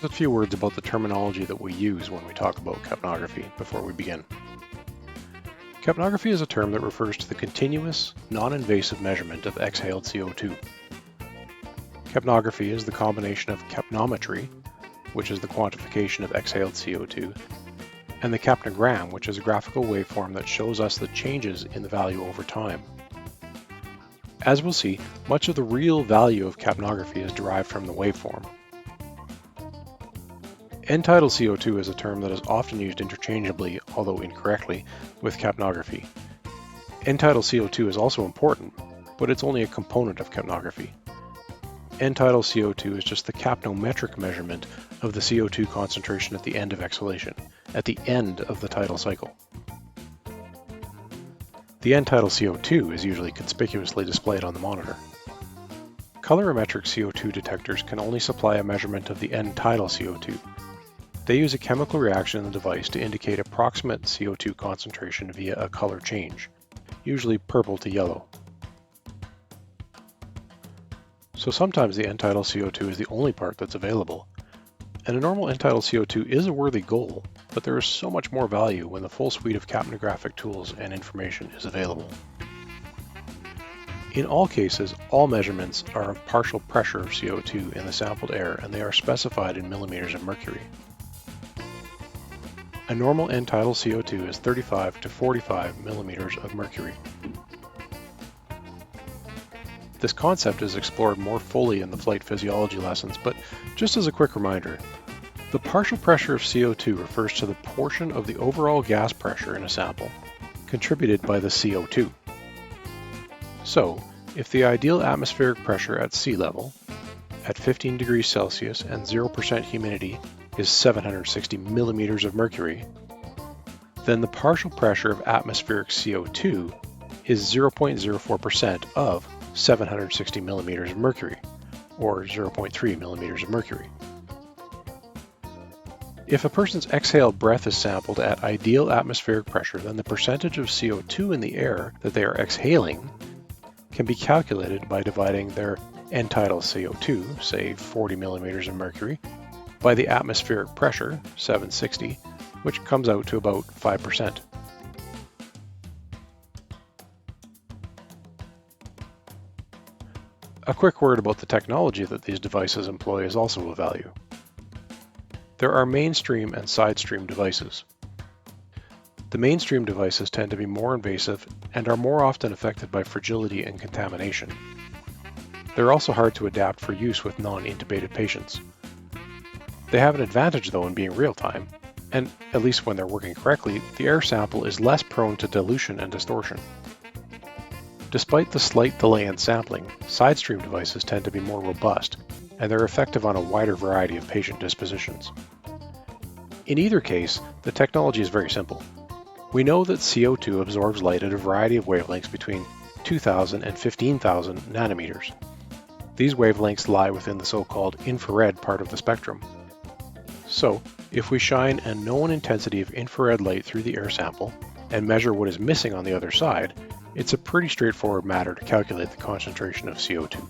A few words about the terminology that we use when we talk about capnography before we begin. Capnography is a term that refers to the continuous, non-invasive measurement of exhaled CO2. Capnography is the combination of capnometry, which is the quantification of exhaled CO2, and the capnogram, which is a graphical waveform that shows us the changes in the value over time. As we'll see, much of the real value of capnography is derived from the waveform. End-tidal CO2 is a term that is often used interchangeably, although incorrectly, with capnography. End-tidal CO2 is also important, but it's only a component of capnography. End-tidal CO2 is just the capnometric measurement of the CO2 concentration at the end of exhalation, at the end of the tidal cycle. The end-tidal CO2 is usually conspicuously displayed on the monitor. Colorimetric CO2 detectors can only supply a measurement of the end-tidal CO2. They use a chemical reaction in the device to indicate approximate CO2 concentration via a color change, usually purple to yellow. So sometimes the end-tidal CO2 is the only part that's available. And a normal end-tidal CO2 is a worthy goal, but there is so much more value when the full suite of capnographic tools and information is available. In all cases, all measurements are of partial pressure of CO2 in the sampled air, and they are specified in millimeters of mercury. A normal end-tidal CO2 is 35 to 45 millimeters of mercury. This concept is explored more fully in the flight physiology lessons, but just as a quick reminder, the partial pressure of CO2 refers to the portion of the overall gas pressure in a sample contributed by the CO2. So, if the ideal atmospheric pressure at sea level, at 15 degrees Celsius and 0% humidity, is 760 millimeters of mercury, then the partial pressure of atmospheric CO2 is 0.04% of 760 millimeters of mercury, or 0.3 millimeters of mercury. If a person's exhaled breath is sampled at ideal atmospheric pressure, then the percentage of CO2 in the air that they are exhaling can be calculated by dividing their end-tidal CO2, say 40 millimeters of mercury, by the atmospheric pressure, 760, which comes out to about 5%. A quick word about the technology that these devices employ is also of value. There are mainstream and sidestream devices. The mainstream devices tend to be more invasive and are more often affected by fragility and contamination. They're also hard to adapt for use with non-intubated patients. They have an advantage though in being real-time, and at least when they're working correctly, the air sample is less prone to dilution and distortion. Despite the slight delay in sampling, sidestream devices tend to be more robust, and they're effective on a wider variety of patient dispositions. In either case, the technology is very simple. We know that CO2 absorbs light at a variety of wavelengths between 2,000 and 15,000 nanometers. These wavelengths lie within the so-called infrared part of the spectrum. So, if we shine a known intensity of infrared light through the air sample and measure what is missing on the other side, it's a pretty straightforward matter to calculate the concentration of CO2.